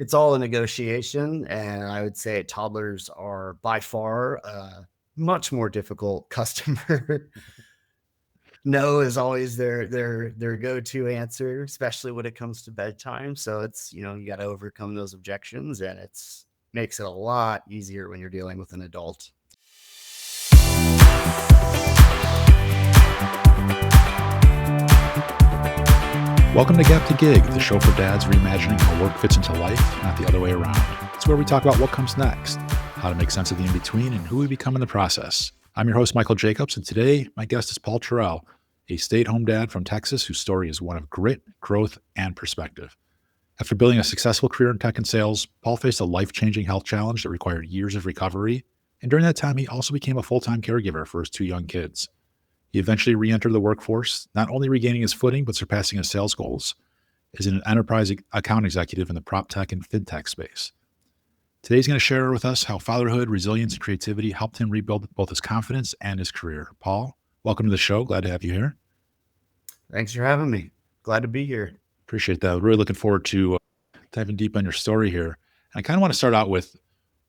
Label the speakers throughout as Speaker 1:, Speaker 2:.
Speaker 1: It's all a negotiation, and I would say toddlers are by far a much more difficult customer. No is always their go-to answer, especially when it comes to bedtime. So it's, you got to overcome those objections, and it's makes it a lot easier when you're dealing with an adult.
Speaker 2: Welcome to Gap to Gig, the show for dads reimagining how work fits into life, not the other way around. It's where we talk about what comes next, how to make sense of the in-between, and who we become in the process. I'm your host, Michael Jacobs, and today my guest is Paul Terrell, a stay-at-home dad from Texas whose story is one of grit, growth, and perspective. After building a successful career in tech and sales, Paul faced a life-changing health challenge that required years of recovery, and during that time, he also became a full-time caregiver for his two young kids. He eventually re-entered the workforce, not only regaining his footing, but surpassing his sales goals as an enterprise account executive in the PropTech and FinTech space. Today, he's going to share with us how fatherhood, resilience, and creativity helped him rebuild both his confidence and his career. Paul, welcome to the show. Glad to have you here.
Speaker 1: Thanks for having me. Glad to be here.
Speaker 2: Appreciate that. Really looking forward to diving deep on your story here. And I kind of want to start out with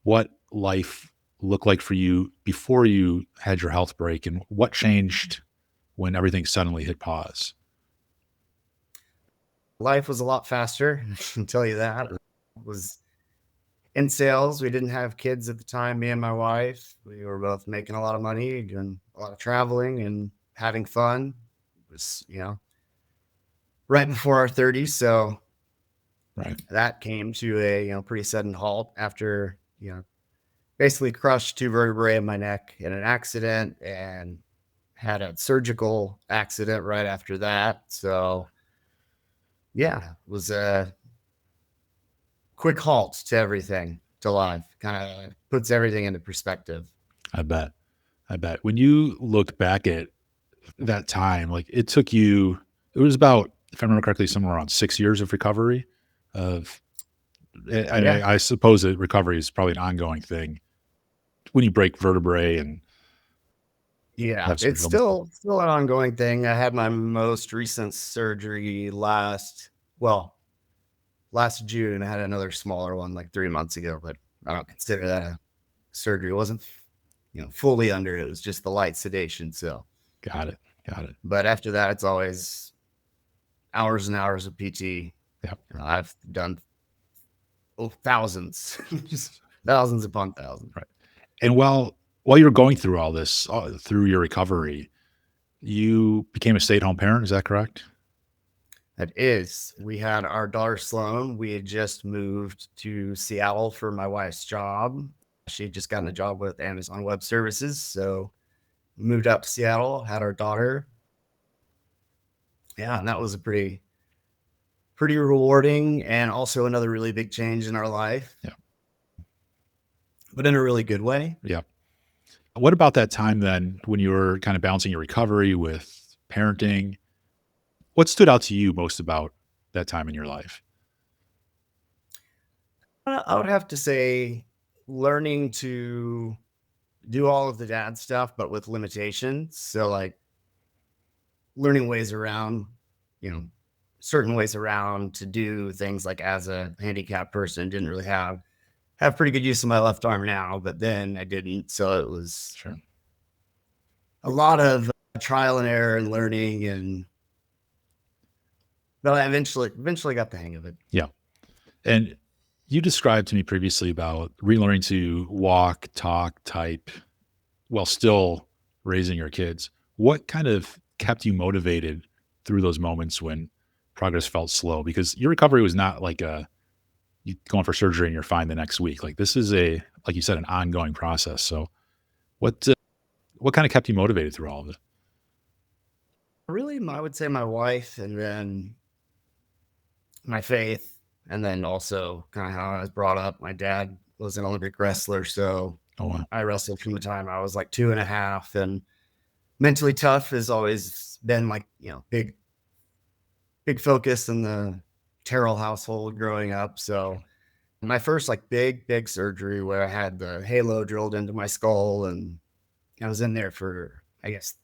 Speaker 2: what life looked like for you before you had your health break and what changed when everything suddenly hit pause.
Speaker 1: Life was a lot faster, I can tell you that. It was in sales. We didn't have kids at the time, me and my wife. We were both making a lot of money, doing a lot of traveling and having fun. It was, right before our 30s. So
Speaker 2: Right.
Speaker 1: that came to a, pretty sudden halt after, basically crushed two vertebrae in my neck in an accident and had a surgical accident right after that. So yeah, it was a quick halt to everything, to life. Kind of puts everything into perspective.
Speaker 2: I bet. When you look back at that time, like it was about, if I remember correctly, somewhere around 6 years of recovery of,
Speaker 1: Yeah.
Speaker 2: I suppose that recovery is probably an ongoing thing when you break vertebrae and
Speaker 1: Yeah,
Speaker 2: have
Speaker 1: it's
Speaker 2: surgery.
Speaker 1: still an ongoing thing. I had my most recent surgery last June. I had another smaller one like 3 months ago, but I don't consider that a surgery. It wasn't, fully under. It was just the light sedation. So,
Speaker 2: Got it.
Speaker 1: but after that, it's always hours and hours of PT.
Speaker 2: Yeah.
Speaker 1: I've done thousands, just thousands upon thousands.
Speaker 2: Right. And while you're going through all this, through your recovery, you became a stay-at-home parent. Is that correct?
Speaker 1: That is, we had our daughter Sloan. We had just moved to Seattle for my wife's job. She had just gotten a job with Amazon Web Services. So moved up to Seattle, had our daughter. Yeah, and that was a pretty rewarding and also another really big change in our life.
Speaker 2: Yeah.
Speaker 1: But in a really good way.
Speaker 2: Yeah. What about that time then when you were kind of balancing your recovery with parenting? What stood out to you most about that time in your life?
Speaker 1: I would have to say learning to do all of the dad stuff, but with limitations. So like learning ways around, certain ways around to do things like as a handicapped person, didn't really have pretty good use of my left arm now, but then I didn't. So it was
Speaker 2: Sure.
Speaker 1: a lot of trial and error and learning, but I eventually got the hang of it.
Speaker 2: Yeah. And you described to me previously about relearning to walk, talk, type while still raising your kids. What kind of kept you motivated through those moments when progress felt slow? Because your recovery was not like you going for surgery and you're fine the next week. Like this is like you said, an ongoing process. So what kind of kept you motivated through all of it?
Speaker 1: Really, I would say my wife, and then my faith, and then also kind of how I was brought up. My dad was an Olympic wrestler, so
Speaker 2: Oh, wow.
Speaker 1: I wrestled from the time I was like 2.5, and mentally tough has always been like, big focus in the Terrell household growing up. So my first like big surgery where I had the halo drilled into my skull, and I was in there for, I guess,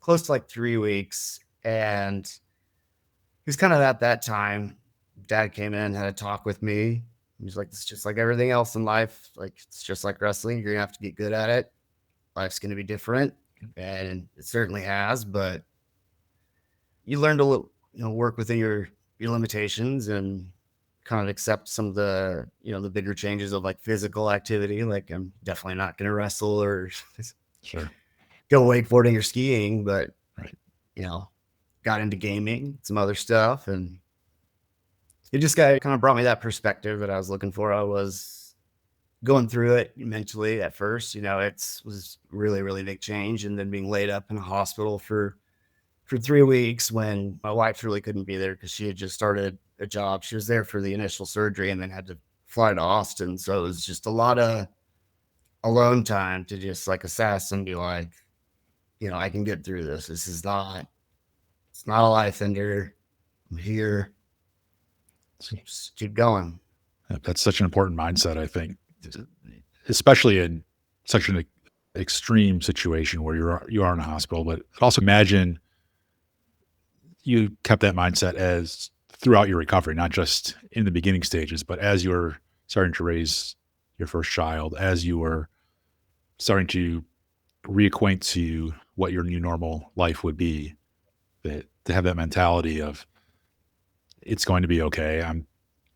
Speaker 1: close to like 3 weeks. And it was kind of at that time dad came in, had a talk with me. He's like, it's just like everything else in life. Like, it's just like wrestling. You're going to have to get good at it. Life's going to be different. And it certainly has, but you learn to, work within your limitations and kind of accept some of the, the bigger changes of like physical activity. Like, I'm definitely not going to wrestle or
Speaker 2: Sure.
Speaker 1: go wakeboarding or skiing, but,
Speaker 2: Right.
Speaker 1: Got into gaming, some other stuff. And it just kind of brought me that perspective that I was looking for. I was going through it mentally at first, it was really, really big change. And then being laid up in a hospital for 3 weeks when my wife really couldn't be there because she had just started a job. She was there for the initial surgery and then had to fly to Austin. So it was just a lot of alone time to just like assess and be like, I can get through this. It's not a life ender. I'm here. Just keep going.
Speaker 2: That's such an important mindset, I think, especially in such an extreme situation where you are in a hospital. But also imagine you kept that mindset as throughout your recovery, not just in the beginning stages, but as you were starting to raise your first child, as you were starting to reacquaint to what your new normal life would be, that to have that mentality of it's going to be okay. I'm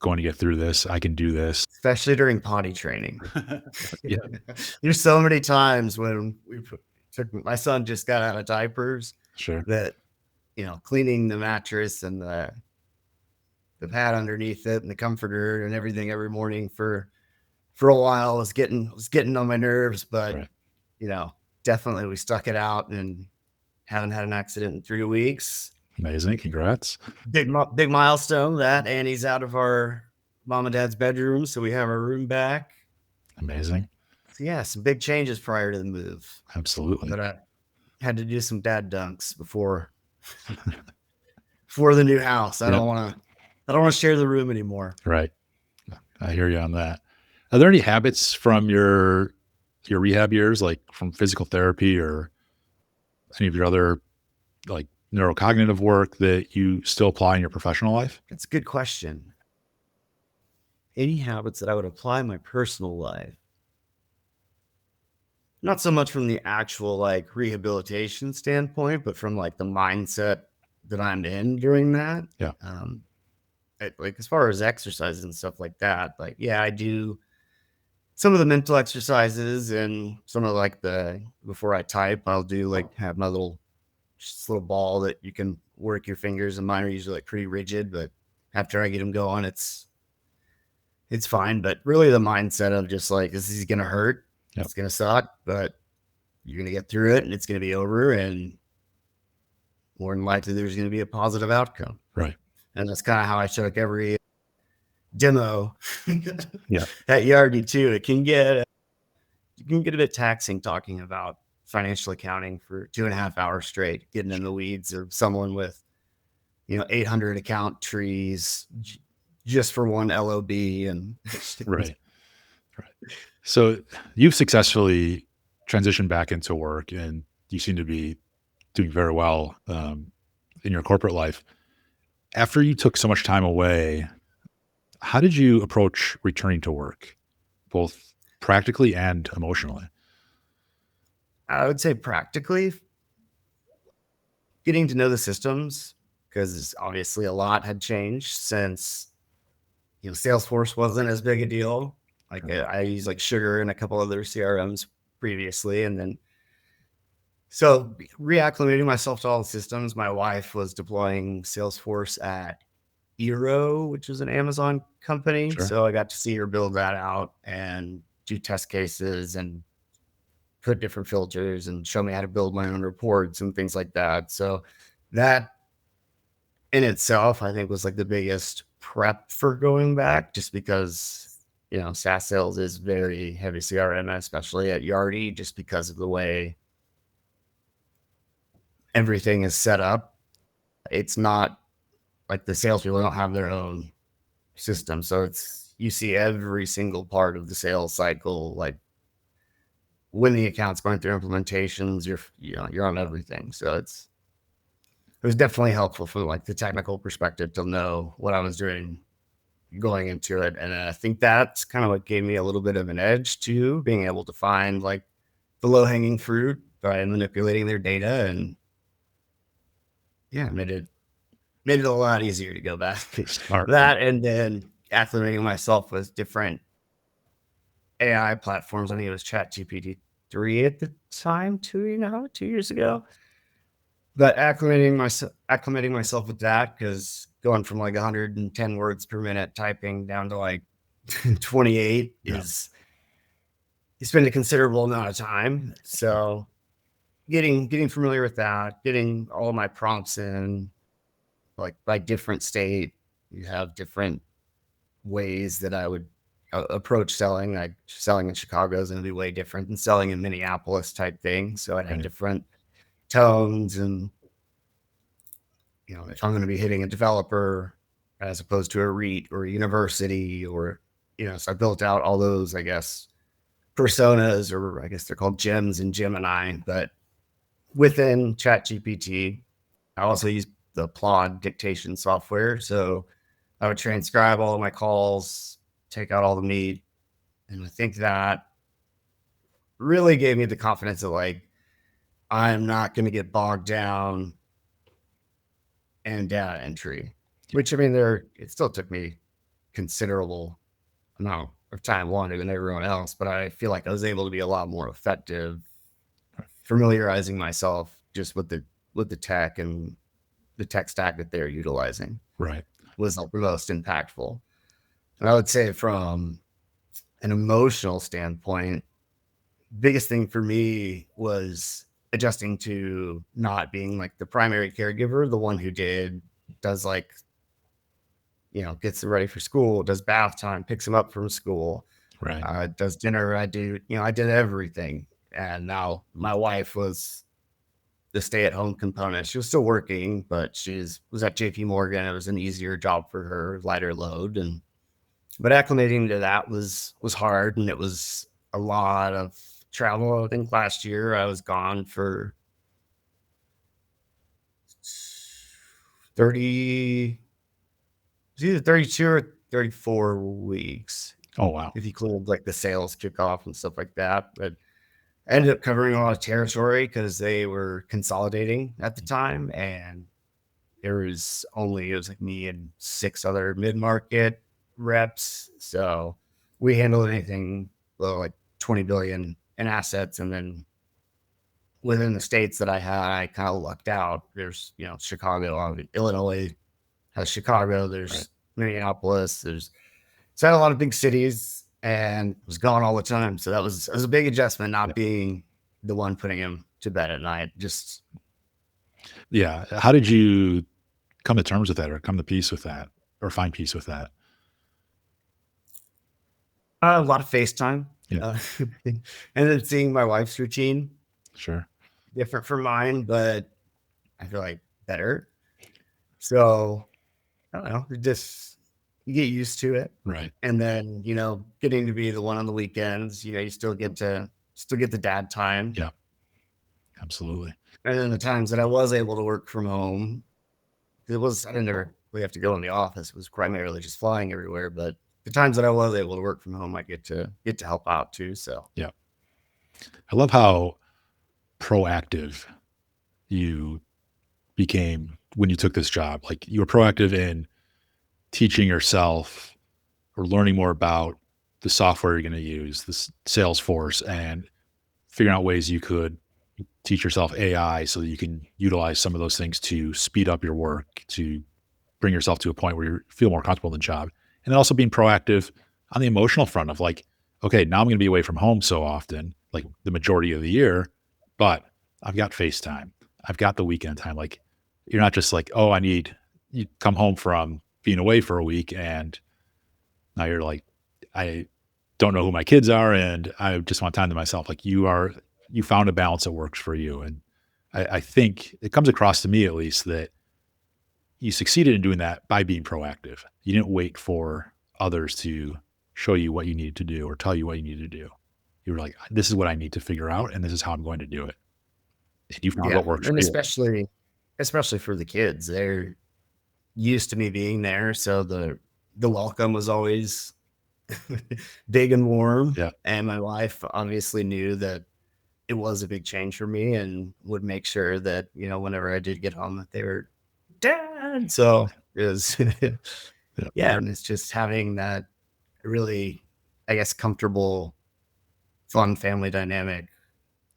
Speaker 2: going to get through this. I can do this.
Speaker 1: Especially during potty training.
Speaker 2: Yeah.
Speaker 1: There's so many times when my son just got out of diapers
Speaker 2: Sure.
Speaker 1: that, cleaning the mattress and the pad underneath it and the comforter and everything every morning for a while was getting on my nerves, but
Speaker 2: Right.
Speaker 1: Definitely we stuck it out and haven't had an accident in 3 weeks.
Speaker 2: Amazing. Congrats.
Speaker 1: Big milestone that Annie's out of our mom and dad's bedroom, so we have our room back.
Speaker 2: Amazing.
Speaker 1: So yeah, some big changes prior to the move.
Speaker 2: Absolutely.
Speaker 1: But I had to do some dad dunks before the new house. I don't want to share the room anymore.
Speaker 2: Right. I hear you on that. Are there any habits from your rehab years, like from physical therapy or any of your other like neurocognitive work that you still apply in your professional life?
Speaker 1: That's a good question. Any habits that I would apply in my personal life? Not so much from the actual like rehabilitation standpoint, but from like the mindset that I'm in during that.
Speaker 2: Yeah.
Speaker 1: Like as far as exercises and stuff like that, like, yeah, I do some of the mental exercises and some of like before I type, I'll do like have my little ball that you can work your fingers, and mine are usually like pretty rigid, but after I get them going, it's fine. But really the mindset of just like, this is going to hurt.
Speaker 2: Yep.
Speaker 1: It's going to suck, but you're going to get through it and it's going to be over. And more than likely there's going to be a positive outcome.
Speaker 2: Right.
Speaker 1: And that's kind of how I took every demo
Speaker 2: Yeah.
Speaker 1: at Yardney too. You can get a bit taxing talking about financial accounting for 2.5 hours straight, getting in the weeds of someone with, 800 account trees just for one LOB. And
Speaker 2: Right. So you've successfully transitioned back into work and you seem to be doing very well in your corporate life. After you took so much time away, how did you approach returning to work, both practically and emotionally?
Speaker 1: I would say practically getting to know the systems, because obviously a lot had changed since, Salesforce wasn't as big a deal. Like I used like Sugar and a couple other CRMs previously. And then, so reacclimating myself to all the systems. My wife was deploying Salesforce at Eero, which is an Amazon company.
Speaker 2: Sure.
Speaker 1: So I got to see her build that out and do test cases and put different filters and show me how to build my own reports and things like that. So that in itself, I think, was like the biggest prep for going back, just because, SaaS sales is very heavy CRM, especially at Yardi, just because of the way everything is set up. It's not like the salespeople don't have their own system. So you see every single part of the sales cycle, like when the account's going through implementations, you're on everything. So it was definitely helpful from like the technical perspective to know what I was doing going into it. And I think that's kind of what gave me a little bit of an edge too, being able to find like the low hanging fruit by manipulating their data. And yeah, made it a lot easier to go back.
Speaker 2: Smart.
Speaker 1: That, and then acclimating myself with different AI platforms. I think it was ChatGPT 3 at the time, 2 years ago. But acclimating myself with that, because going from like 110 words per minute typing down to like 28
Speaker 2: Yeah.
Speaker 1: is you spend a considerable amount of time. So getting familiar with that, getting all my prompts in, like by different state, you have different ways that I would approach selling. Like selling in Chicago is going to be way different than selling in Minneapolis type thing. So I'd have
Speaker 2: Right.
Speaker 1: different tones, and if I'm going to be hitting a developer as opposed to a REIT or a university, or so I built out all those, I guess, personas, or I guess they're called gems in Gemini. But within ChatGPT, I also use the Plod dictation software. So I would transcribe all of my calls, take out all the meat. And I think that really gave me the confidence of like, I'm not going to get bogged down in data entry, which I mean, it still took me considerable amount of time longer than everyone else, but I feel like I was able to be a lot more effective familiarizing myself just with the tech and the tech stack that they're utilizing.
Speaker 2: Right.
Speaker 1: Was the most impactful. And I would say from an emotional standpoint, biggest thing for me was adjusting to not being like the primary caregiver, the one who does like, gets them ready for school, does bath time, picks them up from school,
Speaker 2: Right.
Speaker 1: does dinner. I did everything. And now my wife was the stay-at-home component. She was still working, but was at JP Morgan. It was an easier job for her, lighter load. But acclimating to that was hard, and it was a lot of travel. I think last year I was gone for 30, it was either 32 or 34 weeks.
Speaker 2: Oh, wow.
Speaker 1: If you include like the sales kickoff and stuff like that. But I ended up covering a lot of territory because they were consolidating at the time, and it was like me and 6 other mid-market reps. So we handled anything below like 20 billion in assets. And then within the states that I had, I kind of lucked out. There's, Chicago, Illinois has Chicago, there's Minneapolis, so I had a lot of big cities and was gone all the time. So it was a big adjustment, not being the one putting him to bed at night. Just
Speaker 2: Yeah. How did you come to terms with that, or come to peace with that, or find peace with that?
Speaker 1: a lot of FaceTime.
Speaker 2: Yeah.
Speaker 1: And then seeing my wife's routine,
Speaker 2: Sure.
Speaker 1: different from mine, but I feel like better. So I don't know, you get used to it.
Speaker 2: Right.
Speaker 1: And then, getting to be the one on the weekends, you still get the dad time.
Speaker 2: Yeah. Absolutely.
Speaker 1: And then the times that I was able to work from home, I didn't ever really have to go in the office. It was primarily just flying everywhere. But the times that I was able to work from home, I get to help out too. So
Speaker 2: Yeah. I love how proactive you became when you took this job. Like, you were proactive in teaching yourself or learning more about the software you're going to use, this Salesforce, and figuring out ways you could teach yourself AI so that you can utilize some of those things to speed up your work, to bring yourself to a point where you feel more comfortable in the job. And then also being proactive on the emotional front of like, okay, now I'm going to be away from home so often, like the majority of the year, but I've got FaceTime. I've got the weekend time. Like, you're not just like, oh, you come home from being away for a week and now you're like, I don't know who my kids are and I just want time to myself. Like, you found a balance that works for you. And I think it comes across to me, at least, that you succeeded in doing that by being proactive. You didn't wait for others to show you what you needed to do or tell you what you needed to do. You were like, this is what I need to figure out, and this is how I'm going to do it. And you found
Speaker 1: yeah,
Speaker 2: what works
Speaker 1: and
Speaker 2: for you.
Speaker 1: especially for the kids, they're used to me being there. So the the welcome was always big and warm.
Speaker 2: Yeah.
Speaker 1: And my wife obviously knew that it was a big change for me and would make sure that, whenever I did get home, that they were dad. So it was,
Speaker 2: Yeah.
Speaker 1: yeah. And it's just having that really, I guess, comfortable, fun family dynamic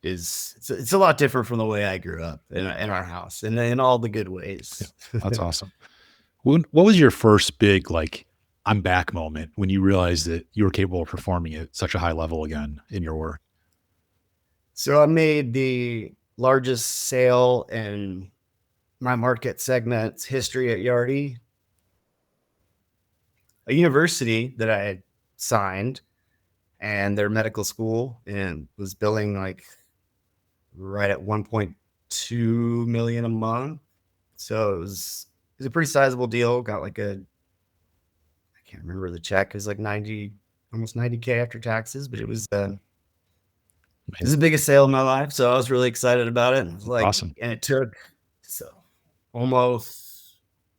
Speaker 1: it's a lot different from the way I grew up in our house and in all the good ways.
Speaker 2: That's awesome. What was your first big, like, I'm back moment when you realized that you were capable of performing at such a high level again in your work?
Speaker 1: So I made the largest sale in my market segment's history at Yardi, a university that I had signed and their medical school, and was billing like right at 1.2 million a month. So it was a pretty sizable deal. Got like I can't remember the check. It was like 90, almost 90K after taxes, but it was
Speaker 2: Amazing.
Speaker 1: the biggest sale of my life. So I was really excited about it. And it was like,
Speaker 2: Awesome.
Speaker 1: and it took so almost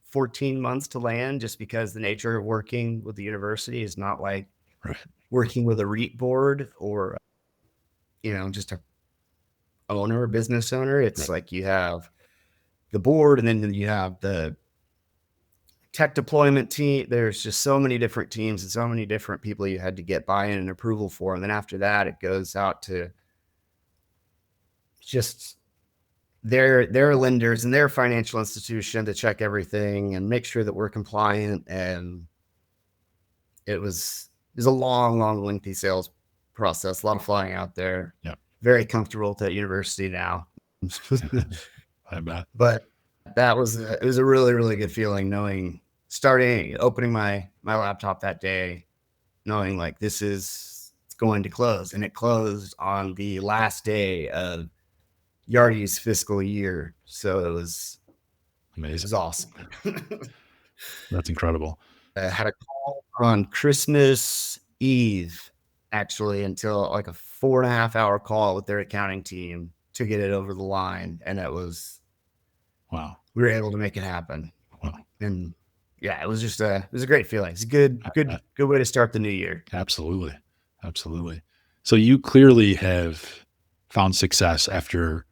Speaker 1: 14 months to land, just because the nature of working with the university is not like
Speaker 2: Right.
Speaker 1: working with a REIT board or, just a owner or business owner. It's
Speaker 2: Right.
Speaker 1: like you have the board and then you have the tech deployment team. There's just so many different teams and so many different people you had to get buy-in and approval for. And then after that, it goes out to just their lenders and their financial institution to check everything and make sure that we're compliant. And it was a long, lengthy sales process, a lot of flying out there.
Speaker 2: Yeah.
Speaker 1: Very comfortable at that university now.
Speaker 2: I bet.
Speaker 1: But it was a really, really good feeling opening my laptop that day, knowing like it's going to close. And it closed on the last day of Yardi's fiscal year. So it was
Speaker 2: Amazing.
Speaker 1: awesome.
Speaker 2: That's incredible.
Speaker 1: I had a call on Christmas Eve, actually, until like a 4.5 hour call with their accounting team to get it over the line. And
Speaker 2: Wow.
Speaker 1: we were able to make it happen.
Speaker 2: Wow.
Speaker 1: And yeah, it was a great feeling. It's a good way to start the new year.
Speaker 2: Absolutely. Absolutely. So you clearly have found success after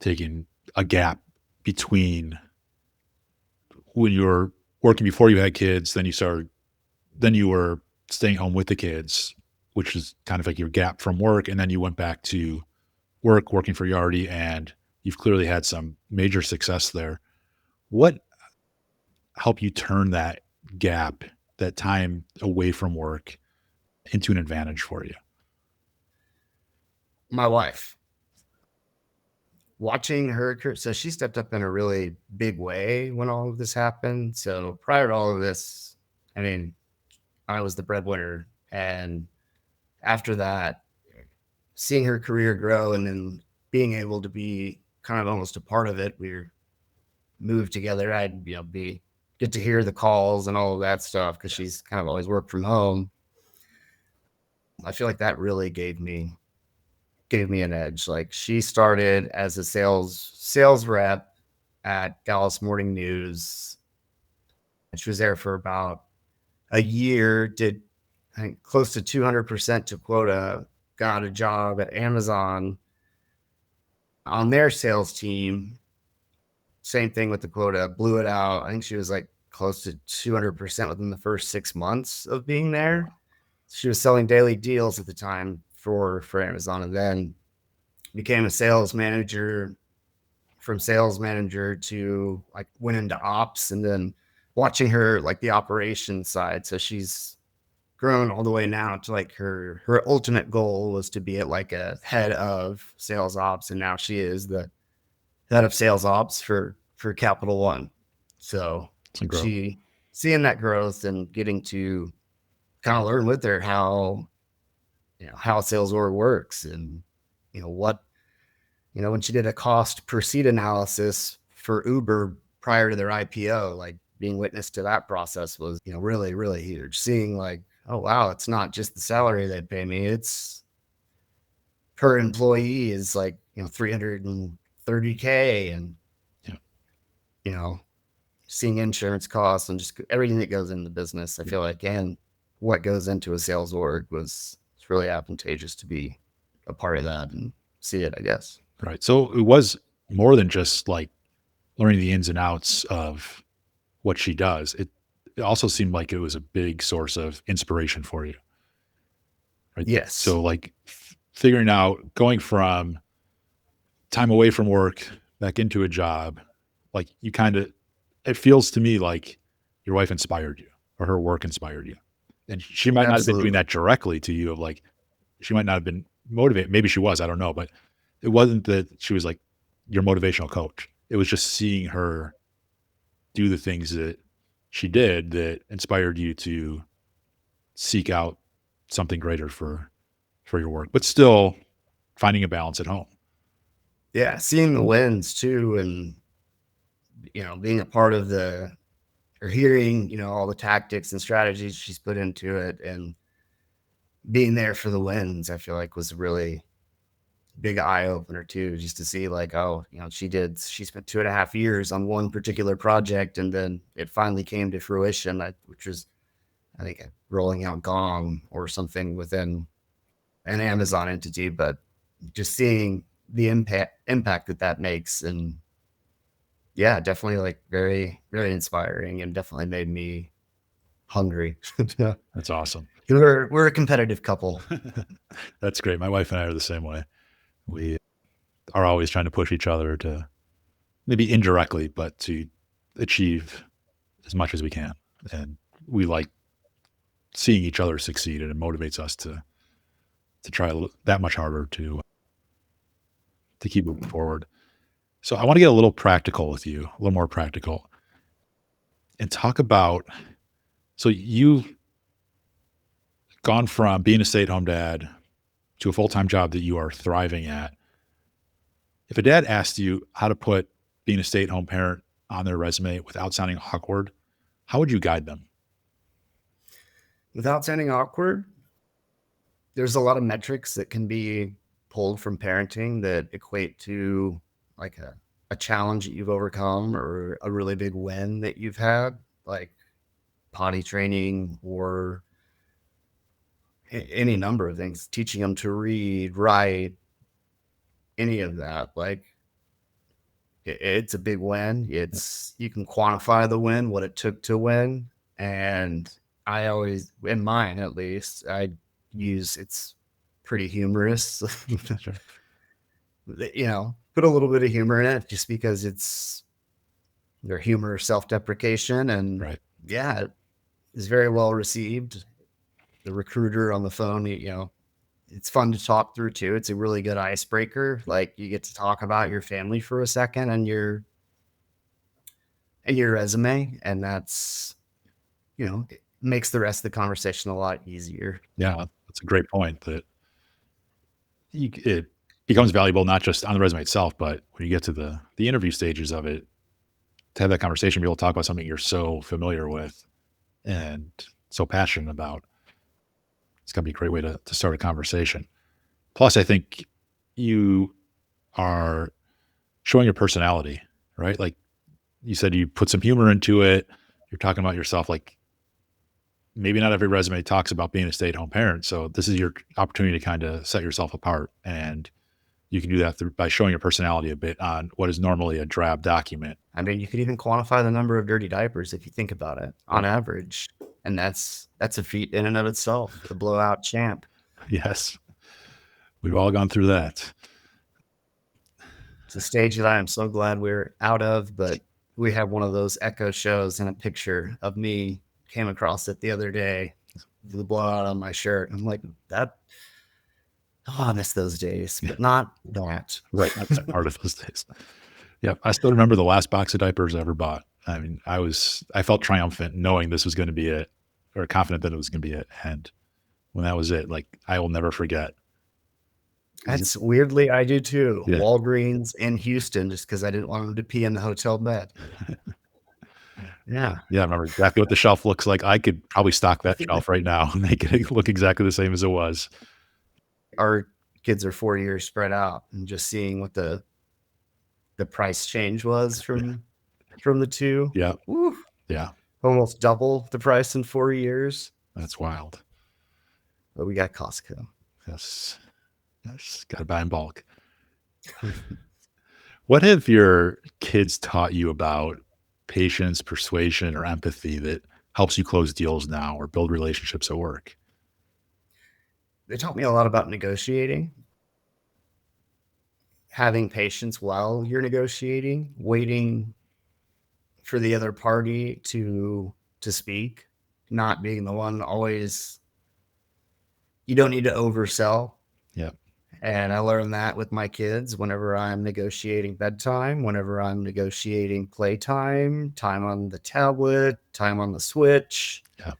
Speaker 2: taking a gap between when you were working before you had kids, then you were staying home with the kids, which is kind of like your gap from work. And then you went back to working for Yardi, and you've clearly had some major success there. What helped you turn that gap, that time away from work, into an advantage for you?
Speaker 1: My wife, watching her, so she stepped up in a really big way when all of this happened. So prior to all of this, I mean, I was the breadwinner. And after that, seeing her career grow and then being able to be kind of almost a part of it, we moved together. I'd, get to hear the calls and all of that stuff because she's kind of always worked from home. I feel like that really gave me an edge. Like, she started as a sales rep at Dallas Morning News. And she was there for about a year, did I think close to 200% to quota, got a job at Amazon on their sales team. Same thing with the quota, blew it out. I think she was like close to 200% within the first 6 months of being there. She was selling daily deals at the time for Amazon, and then became a sales manager. From sales manager to like went into ops, and then watching her like the operations side. So she's grown all the way now to like her ultimate goal was to be at like a head of sales ops, and now she is the head of sales ops for Capital One. So she seeing that growth and getting to kind of learn with her how sales org works, and what when she did a cost per seat analysis for Uber prior to their IPO, like being witness to that process was really, really huge. Seeing like, oh wow, it's not just the salary they pay me, it's per employee is like 330K, and seeing insurance costs and just everything that goes into the business, I feel like, and what goes into a sales org it's really advantageous to be a part of that and see it, I guess.
Speaker 2: Right. So it was more than just like learning the ins and outs of what she does. It also seemed like it was a big source of inspiration for you, right?
Speaker 1: Yes.
Speaker 2: So like figuring out going from time away from work back into a job, like you kind of, it feels to me like your wife inspired you or her work inspired you. And she might not have been doing
Speaker 1: Absolutely.
Speaker 2: that directly to you of like, she might not have been motivated. Maybe she was, I don't know, but it wasn't that she was like your motivational coach. It was just seeing her do the things that she did that inspired you to seek out something greater for your work, but still finding a balance at home.
Speaker 1: Yeah. Seeing the wins too, and, being a part of or hearing, all the tactics and strategies she's put into it and being there for the wins, I feel like was a really big eye opener too, just to see like, oh, she spent 2.5 years on one particular project and then it finally came to fruition, which was, I think, rolling out Gong or something within an Amazon entity, but just seeing the impact that makes. And yeah, definitely like very, very inspiring and definitely made me hungry. Yeah.
Speaker 2: That's awesome.
Speaker 1: We're a competitive couple.
Speaker 2: That's great. My wife and I are the same way. We are always trying to push each other to maybe indirectly, but to achieve as much as we can. And we like seeing each other succeed, and it motivates us to try that much harder to keep moving forward. So I want to get a little practical with you, a little more practical, and talk about. So you've gone from being a stay-at-home dad to a full-time job that you are thriving at. If a dad asked you how to put being a stay-at-home parent on their resume without sounding awkward, how would you guide them?
Speaker 1: Without sounding awkward, there's a lot of metrics that can be pulled from parenting that equate to like a challenge that you've overcome or a really big win that you've had, like potty training or any number of things, teaching them to read, write, any of that. Like it's a big win. You can quantify the win, what it took to win. And I always, in mine at least, it's pretty humorous.
Speaker 2: Sure.
Speaker 1: Put a little bit of humor in it just because it's their humor, self-deprecation. And
Speaker 2: Right.
Speaker 1: yeah, it's very well received. The recruiter on the phone, it's fun to talk through too. It's a really good icebreaker. Like you get to talk about your family for a second and your resume, and that's it makes the rest of the conversation a lot easier.
Speaker 2: Yeah, that's a great point that it becomes valuable not just on the resume itself, but when you get to the interview stages of it, to have that conversation, be able to talk about something you're so familiar with and so passionate about. It's going to be a great way to start a conversation. Plus, I think you are showing your personality, right? Like you said, you put some humor into it. You're talking about yourself. Like maybe not every resume talks about being a stay-at-home parent. So this is your opportunity to kind of set yourself apart. And you can do that by showing your personality a bit on what is normally a drab document.
Speaker 1: I mean, you could even quantify the number of dirty diapers if you think about it on average. And that's a feat in and of itself, the blowout champ.
Speaker 2: Yes. We've all gone through that.
Speaker 1: It's a stage that I am so glad we're out of, but we have one of those echo shows and a picture of me came across it the other day, the blowout on my shirt. I'm like, I miss those days, but not that.
Speaker 2: Right. That's part of those days. Yeah. I still remember the last box of diapers I ever bought. I mean, I felt triumphant knowing this was going to be it, or confident that it was going to be it. And when that was it, like I will never forget.
Speaker 1: That's weirdly, I do too.
Speaker 2: Yeah.
Speaker 1: Walgreens in Houston, just because I didn't want him to pee in the hotel bed. Yeah.
Speaker 2: Yeah. I remember exactly what the shelf looks like. I could probably stock that shelf right now and make it look exactly the same as it was.
Speaker 1: Our kids are 4 years spread out, and just seeing what the price change was from from the two.
Speaker 2: Yeah.
Speaker 1: Woo,
Speaker 2: Yeah.
Speaker 1: almost double the price in 4 years.
Speaker 2: That's wild.
Speaker 1: But we got Costco.
Speaker 2: Yes. Yes. Got to buy in bulk. What have your kids taught you about patience, persuasion, or empathy that helps you close deals now or build relationships at work?
Speaker 1: They taught me a lot about negotiating, having patience while you're negotiating, waiting for the other party to speak, not being the one always. You don't need to oversell.
Speaker 2: Yeah.
Speaker 1: And I learned that with my kids whenever I'm negotiating bedtime, whenever I'm negotiating playtime, time on the tablet, time on the Switch.
Speaker 2: Yeah.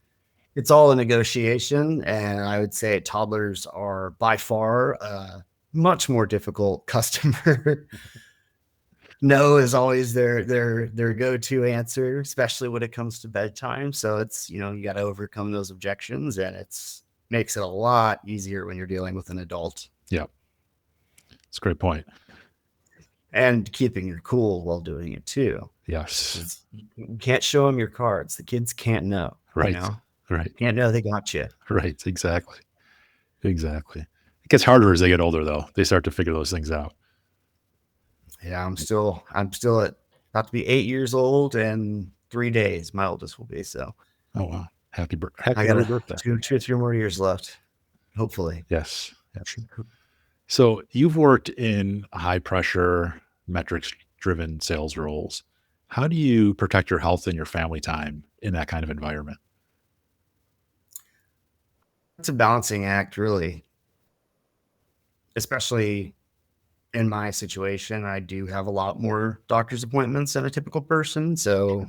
Speaker 1: It's all a negotiation. And I would say toddlers are by far a much more difficult customer. No is always their go-to answer, especially when it comes to bedtime. So it's, you got to overcome those objections, and it's makes it a lot easier when you're dealing with an adult.
Speaker 2: Yeah. It's a great point.
Speaker 1: And keeping your cool while doing it too.
Speaker 2: Yes.
Speaker 1: You can't show them your cards. The kids can't know.
Speaker 2: Right.
Speaker 1: You know?
Speaker 2: Right.
Speaker 1: Can't know they got you.
Speaker 2: Right. Exactly. Exactly. It gets harder as they get older, though. They start to figure those things out.
Speaker 1: Yeah, I'm still at about to be 8 years old in 3 days. My oldest will be. So,
Speaker 2: oh wow, happy
Speaker 1: I got
Speaker 2: birthday!
Speaker 1: 2 or 3 more years left, hopefully.
Speaker 2: Yes. So you've worked in high pressure, metrics driven sales roles. How do you protect your health and your family time in that kind of environment?
Speaker 1: It's a balancing act, really. Especially in my situation, I do have a lot more doctor's appointments than a typical person. So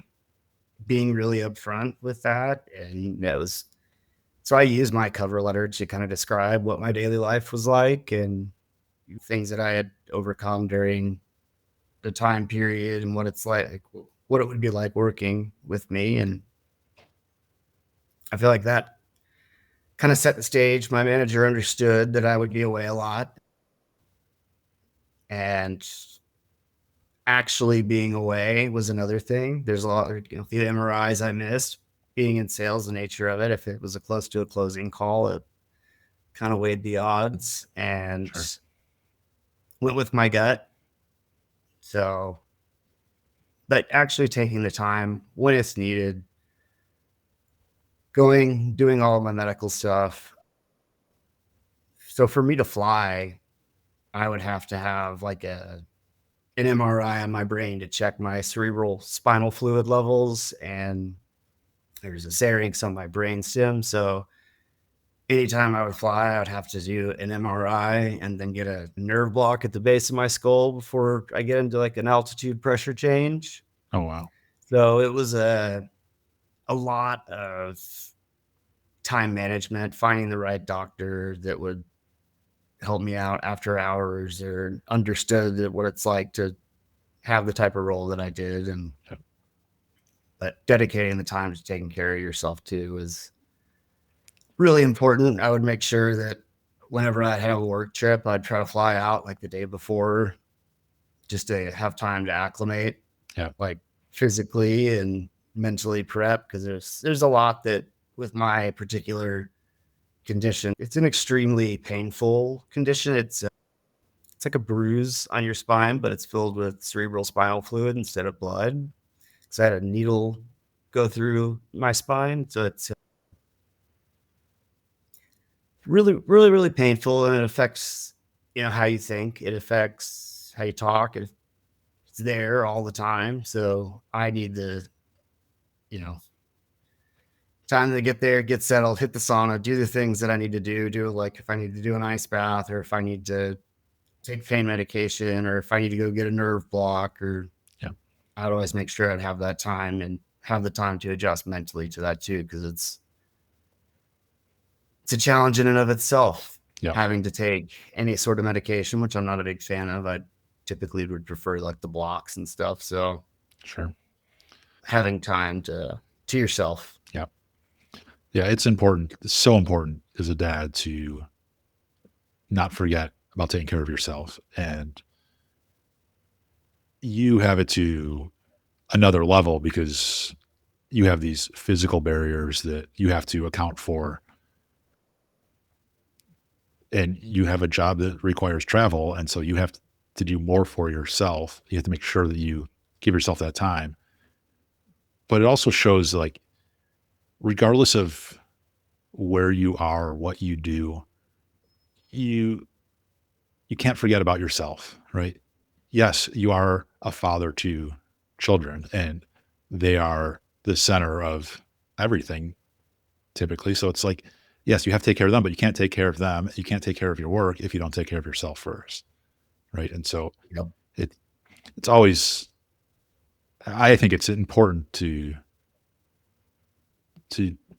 Speaker 1: being really upfront with that, and so I use my cover letter to kind of describe what my daily life was like and things that I had overcome during the time period and what it's like, what it would be like working with me. And I feel like that kind of set the stage. My manager understood that I would be away a lot, and actually being away was another thing. There's a lot of, the MRIs I missed, being in sales, the nature of it. If it was close to a closing call, it kind of weighed the odds, and went with my gut. So, but actually taking the time when it's needed, doing all of my medical stuff. So for me to fly, I would have to have like an MRI on my brain to check my cerebral spinal fluid levels, and there's a syrinx on my brain stem. So anytime I would fly, I would have to do an MRI and then get a nerve block at the base of my skull before I get into like an altitude pressure change.
Speaker 2: Oh wow.
Speaker 1: So it was a lot of time management, finding the right doctor that would help me out after hours or understood what it's like to have the type of role that I did. And but dedicating the time to taking care of yourself too is really important. I would make sure that whenever I had a work trip, I'd try to fly out like the day before just to have time to acclimate, like physically and mentally prep, because there's a lot that with my particular condition, it's an extremely painful condition. It's like a bruise on your spine, but it's filled with cerebral spinal fluid instead of blood. So I had a needle go through my spine. So it's really, really, really painful, and it affects, how you think. It affects how you talk. It's there all the time. So I need the, time to get there, get settled, hit the sauna, do the things that I need to do like if I need to do an ice bath, or if I need to take pain medication, or if I need to go get a nerve block, or I'd always make sure I'd have that time and have the time to adjust mentally to that too, because it's a challenge in and of itself. Having to take any sort of medication, which I'm not a big fan of. I typically would prefer like the blocks and stuff. So having time to yourself.
Speaker 2: Yeah, it's important. It's so important as a dad to not forget about taking care of yourself. And you have it to another level because you have these physical barriers that you have to account for, and you have a job that requires travel, and so you have to do more for yourself. You have to make sure that you give yourself that time. But it also shows, like, regardless of where you are, what you do, you you can't forget about yourself, right? Yes, you are a father to children, and they are the center of everything typically. So it's like, yes, you have to take care of them, but you can't take care of them. You can't take care of your work if you don't take care of yourself first, right? And so
Speaker 1: Yep.
Speaker 2: it it's always, I think it's important to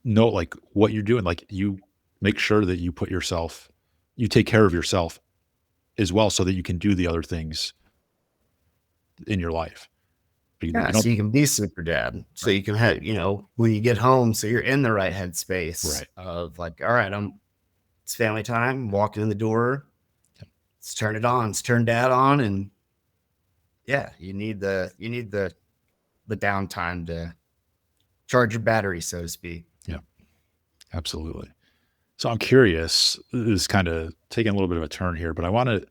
Speaker 2: know, like, what you're doing. Like, you make sure that you take care of yourself as well, so that you can do the other things in your life. You
Speaker 1: Yeah, so
Speaker 2: don't.
Speaker 1: you can be super dad. So
Speaker 2: Right.
Speaker 1: you can have, when you get home, so you're in the right headspace
Speaker 2: Right.
Speaker 1: of like, all right, it's family time, walking in the door, let's turn it on, let's turn dad on. And yeah, you need the downtime to charge your battery, so to speak.
Speaker 2: Yeah, absolutely. So I'm curious, this is kind of taking a little bit of a turn here, but I want to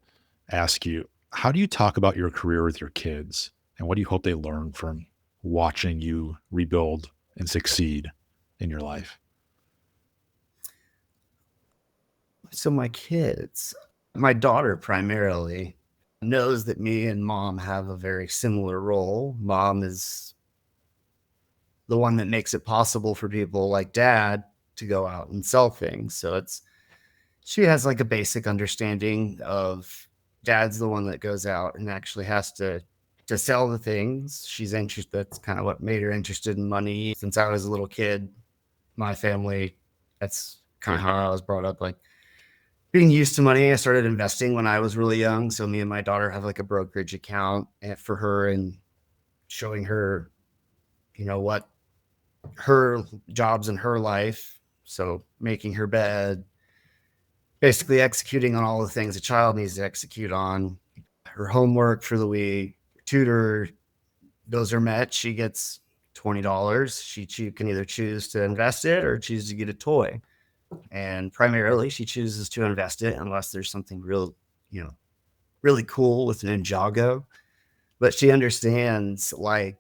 Speaker 2: ask you, how do you talk about your career with your kids? And what do you hope they learn from watching you rebuild and succeed in your life?
Speaker 1: So my daughter primarily knows that me and mom have a very similar role. Mom is the one that makes it possible for people like dad to go out and sell things. So she has like a basic understanding of dad's the one that goes out and actually has to sell the things. She's interested. That's kind of what made her interested in money. Since I was a little kid, my family, that's kind of how I was brought up. Like being used to money, I started investing when I was really young. So me and my daughter have like a brokerage account for her and showing her, what her jobs in her life. So making her bed, basically executing on all the things a child needs to execute on. Her homework for the week, tutor, those are met. She gets $20. She can either choose to invest it or choose to get a toy. And primarily she chooses to invest it unless there's something really cool with Ninjago. But she understands like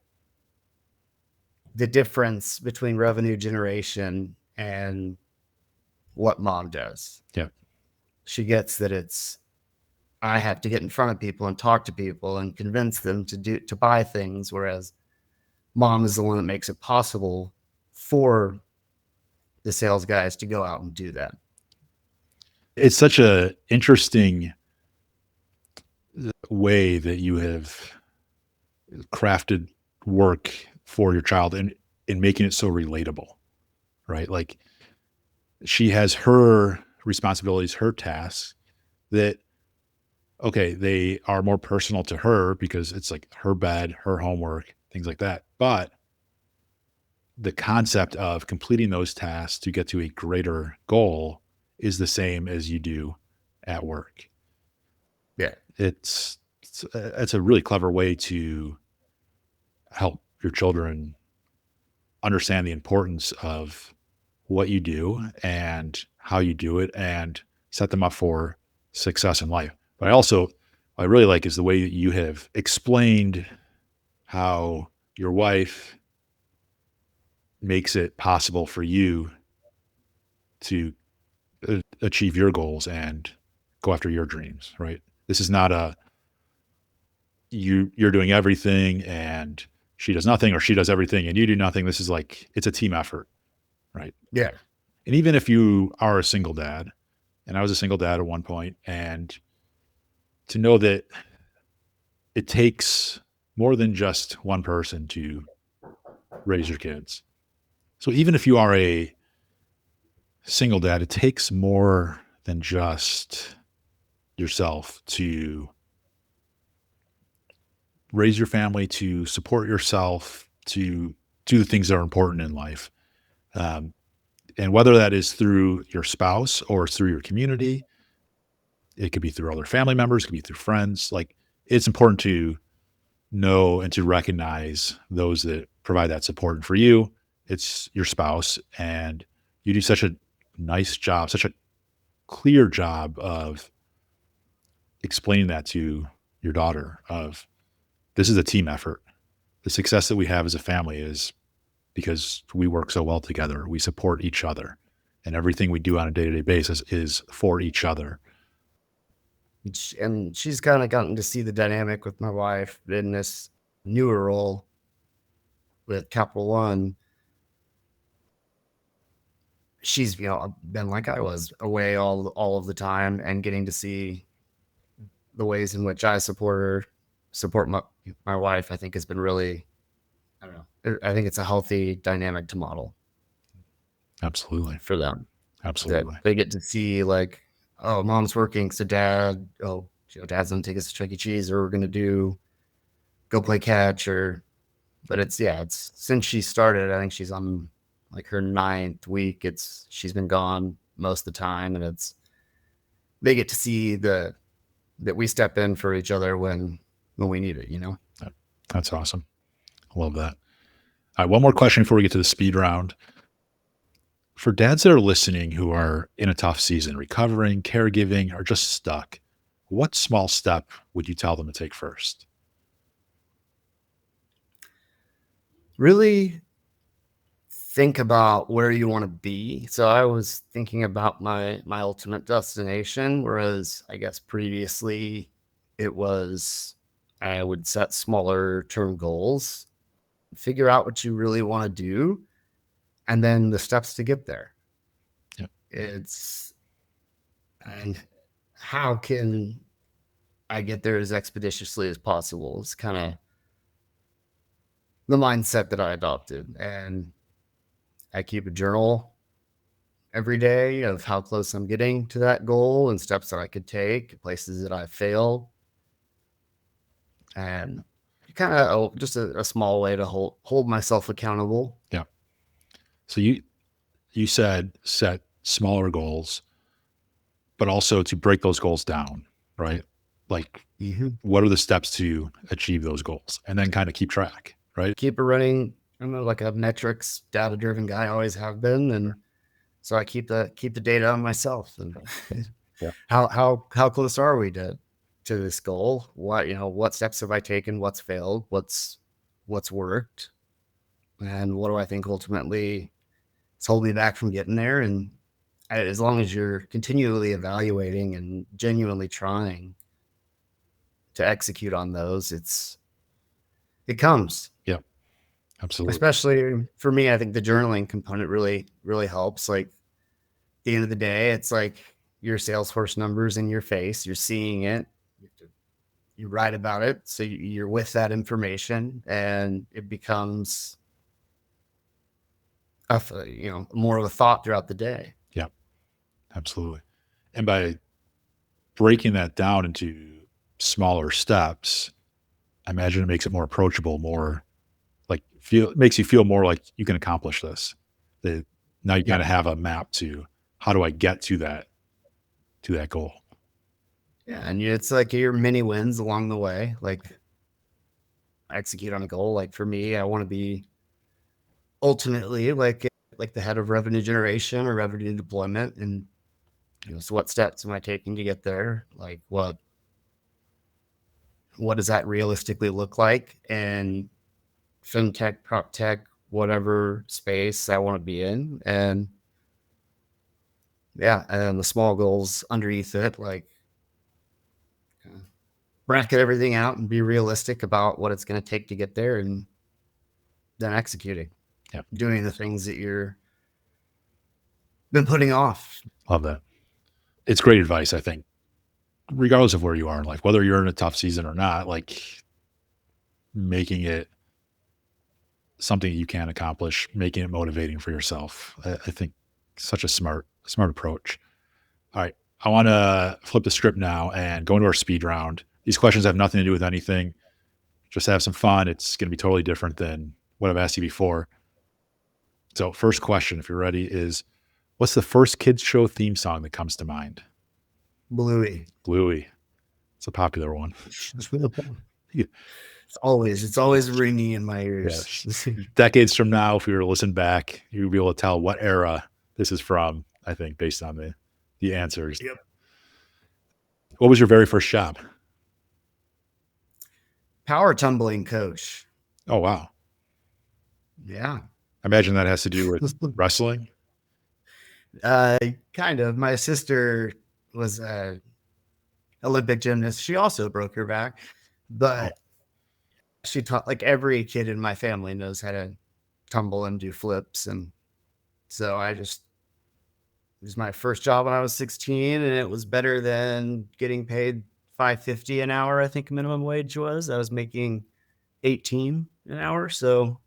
Speaker 1: the difference between revenue generation and what mom does.
Speaker 2: Yeah.
Speaker 1: She gets that I have to get in front of people and talk to people and convince them to buy things, whereas mom is the one that makes it possible for the sales guys to go out and do that.
Speaker 2: It's such a interesting way that you have crafted work for your child, and in making it so relatable, right? Like, she has her responsibilities, her tasks that, okay, they are more personal to her because it's like her bed, her homework, things like that. But the concept of completing those tasks to get to a greater goal is the same as you do at work.
Speaker 1: Yeah.
Speaker 2: It's a really clever way to help your children understand the importance of what you do and how you do it, and set them up for success in life. But what I really like is the way that you have explained how your wife makes it possible for you to achieve your goals and go after your dreams, right? This is not a you're doing everything and she does nothing, or she does everything and you do nothing. This is like, it's a team effort, right?
Speaker 1: Yeah.
Speaker 2: And even if you are a single dad, and I was a single dad at one point, and to know that it takes more than just one person to raise your kids. So even if you are a single dad, it takes more than just yourself to raise your family, to support yourself, to do the things that are important in life. Um, and whether that is through your spouse or through your community, it could be through other family members, it could be through friends. Like, it's important to know and to recognize those that provide that support. And for you, it's your spouse, and you do such a nice job, such a clear job of explaining that to your daughter of this is a team effort. The success that we have as a family is because we work so well together. We support each other, and everything we do on a day-to-day basis is for each other.
Speaker 1: And she's kind of gotten to see the dynamic with my wife in this newer role with Capital One. She's, been like I was, away all of the time, and getting to see the ways in which I support my wife, I think has been really, I don't know. I think it's a healthy dynamic to model
Speaker 2: Absolutely.
Speaker 1: for them.
Speaker 2: Absolutely.
Speaker 1: That they get to see like, oh, mom's working, so dad's gonna take us to Chuck E. Cheese, or we're gonna go play catch, but it's since she started, I think she's on like her 9th week. She's been gone most of the time, and they get to see that we step in for each other when we need it,
Speaker 2: That's awesome. I love that. All right, one more question before we get to the speed round. For dads that are listening who are in a tough season, recovering, caregiving, or just stuck, what small step would you tell them to take first?
Speaker 1: Really think about where you want to be. So I was thinking about my ultimate destination, whereas I guess previously it was I would set smaller term goals, figure out what you really want to do, and then the steps to get there.
Speaker 2: Yep.
Speaker 1: And how can I get there as expeditiously as possible? It's kind of the mindset that I adopted. And I keep a journal every day of how close I'm getting to that goal and steps that I could take, places that I failed. And kind of just a small way to hold myself accountable.
Speaker 2: Yeah. So you said set smaller goals, but also to break those goals down, right? Like, what are the steps to achieve those goals? And then kind of keep track, right?
Speaker 1: Keep it running. I'm like a metrics data-driven guy, I always have been. And so I keep the data on myself. And
Speaker 2: Yeah.
Speaker 1: How close are we to this goal? What steps have I taken? What's failed? What's worked? And what do I think ultimately is holding me back from getting there? And as long as you're continually evaluating and genuinely trying to execute on those, it comes.
Speaker 2: Yeah, absolutely.
Speaker 1: Especially for me, I think the journaling component really, really helps. Like at the end of the day, it's like your Salesforce numbers in your face. You're seeing it. You write about it. So you're with that information, and it becomes more of a thought throughout the day.
Speaker 2: Yeah, absolutely. And by breaking that down into smaller steps, I imagine it makes it more approachable, more like makes you feel more like you can accomplish this. That now you got to have a map to how do I get to that goal.
Speaker 1: Yeah, and it's like your mini wins along the way. Like execute on a goal. Like for me, I want to be ultimately like the head of revenue generation or revenue deployment, and so what steps am I taking to get there? Like what does that realistically look like? And FinTech, PropTech, whatever space I want to be in, and the small goals underneath it, like bracket everything out and be realistic about what it's going to take to get there, and then executing.
Speaker 2: Yeah,
Speaker 1: doing the things that you're been putting off.
Speaker 2: Love that. It's great advice, I think, regardless of where you are in life, whether you're in a tough season or not, like making it something you can accomplish, making it motivating for yourself. I think such a smart approach. All right. I want to flip the script now and go into our speed round. These questions have nothing to do with anything. Just have some fun. It's going to be totally different than what I've asked you before. So first question, if you're ready, is what's the first kids show theme song that comes to mind?
Speaker 1: Bluey.
Speaker 2: Bluey. It's a popular one.
Speaker 1: It's always ringing in my ears.
Speaker 2: Yes. Decades from now, if we were to listen back, you'll be able to tell what era this is from, I think, based on the answers.
Speaker 1: Yep.
Speaker 2: What was your very first job?
Speaker 1: Power tumbling coach.
Speaker 2: Oh, wow.
Speaker 1: Yeah.
Speaker 2: I imagine that has to do with wrestling.
Speaker 1: Kind of. My sister was a Olympic gymnast. She also broke her back, but she taught, like, every kid in my family knows how to tumble and do flips. And so it was my first job when I was 16, and it was better than getting paid $5.50 an hour. I think minimum wage was. I was making 18 an hour. So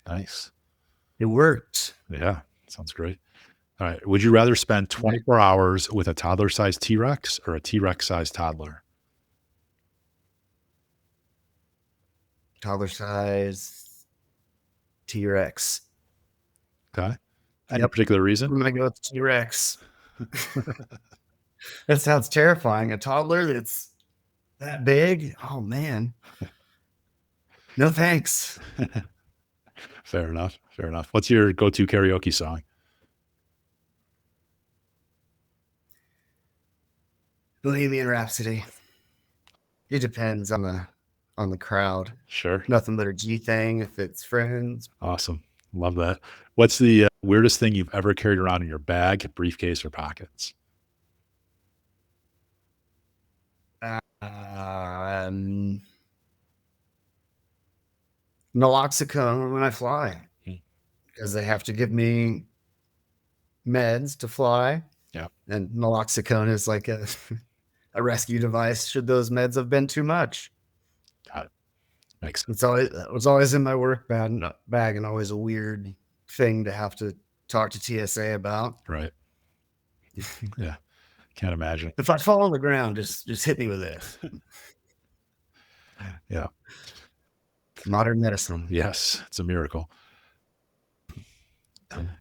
Speaker 2: Nice.
Speaker 1: it worked.
Speaker 2: Yeah. Sounds great. All right. Would you rather spend 24 hours with a toddler-sized T-Rex or a T-Rex-sized toddler?
Speaker 1: Toddler size T-Rex.
Speaker 2: Okay. Any
Speaker 1: Yep.
Speaker 2: particular
Speaker 1: I'm
Speaker 2: reason?
Speaker 1: gonna go with T-Rex. That sounds terrifying. A toddler that's that big? Oh man. No thanks.
Speaker 2: Fair enough. Fair enough. What's your go-to karaoke song?
Speaker 1: Bohemian Rhapsody. It depends on the crowd.
Speaker 2: Sure.
Speaker 1: Nothing but a G thing if it's friends.
Speaker 2: Awesome. Love that. What's the weirdest thing you've ever carried around in your bag, briefcase, or pockets?
Speaker 1: Um, Naloxone when I fly, because they have to give me meds to fly.
Speaker 2: Yeah.
Speaker 1: And naloxone is like a rescue device should those meds have been too much.
Speaker 2: Got it. Makes sense.
Speaker 1: It was always in my work bag, and always a weird thing to have to talk to TSA about.
Speaker 2: Right. Yeah. Can't imagine.
Speaker 1: If I fall on the ground, just hit me with this.
Speaker 2: Yeah.
Speaker 1: Modern medicine.
Speaker 2: Yes. It's a miracle.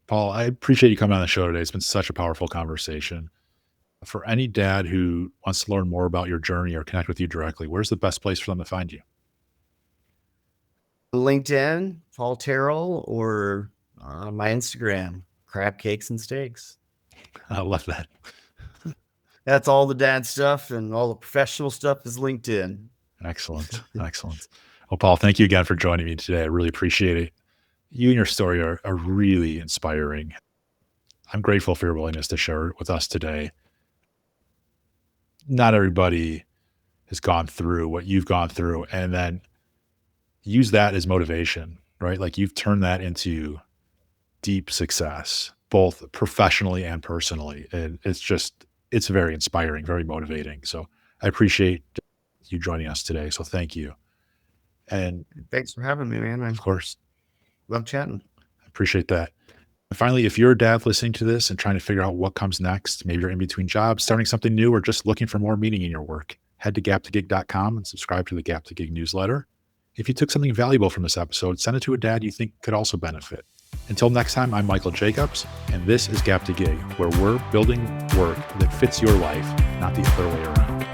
Speaker 2: Paul, I appreciate you coming on the show today. It's been such a powerful conversation. For any dad who wants to learn more about your journey or connect with you directly, where's the best place for them to find you?
Speaker 1: LinkedIn, Paul Terrell, or my Instagram, Crab Cakes and Steaks.
Speaker 2: I love that.
Speaker 1: That's all the dad stuff, and all the professional stuff is LinkedIn.
Speaker 2: Excellent. Excellent. Well, Paul, thank you again for joining me today. I really appreciate it. You and your story are really inspiring. I'm grateful for your willingness to share it with us today. Not everybody has gone through what you've gone through and then use that as motivation, right? Like you've turned that into deep success, both professionally and personally. And it's very inspiring, very motivating. So I appreciate you joining us today. So thank you. And
Speaker 1: Thanks for having me, man. I
Speaker 2: of course,
Speaker 1: love chatting.
Speaker 2: I appreciate that. And finally, if you're a dad listening to this and trying to figure out what comes next, maybe you're in between jobs, starting something new, or just looking for more meaning in your work, head to gap2gig.com and subscribe to the Gap to Gig newsletter. If you took something valuable from this episode, send it to a dad you think could also benefit. Until next time, I'm Michael Jacobs, and this is Gap to Gig, where we're building work that fits your life, not the other way around.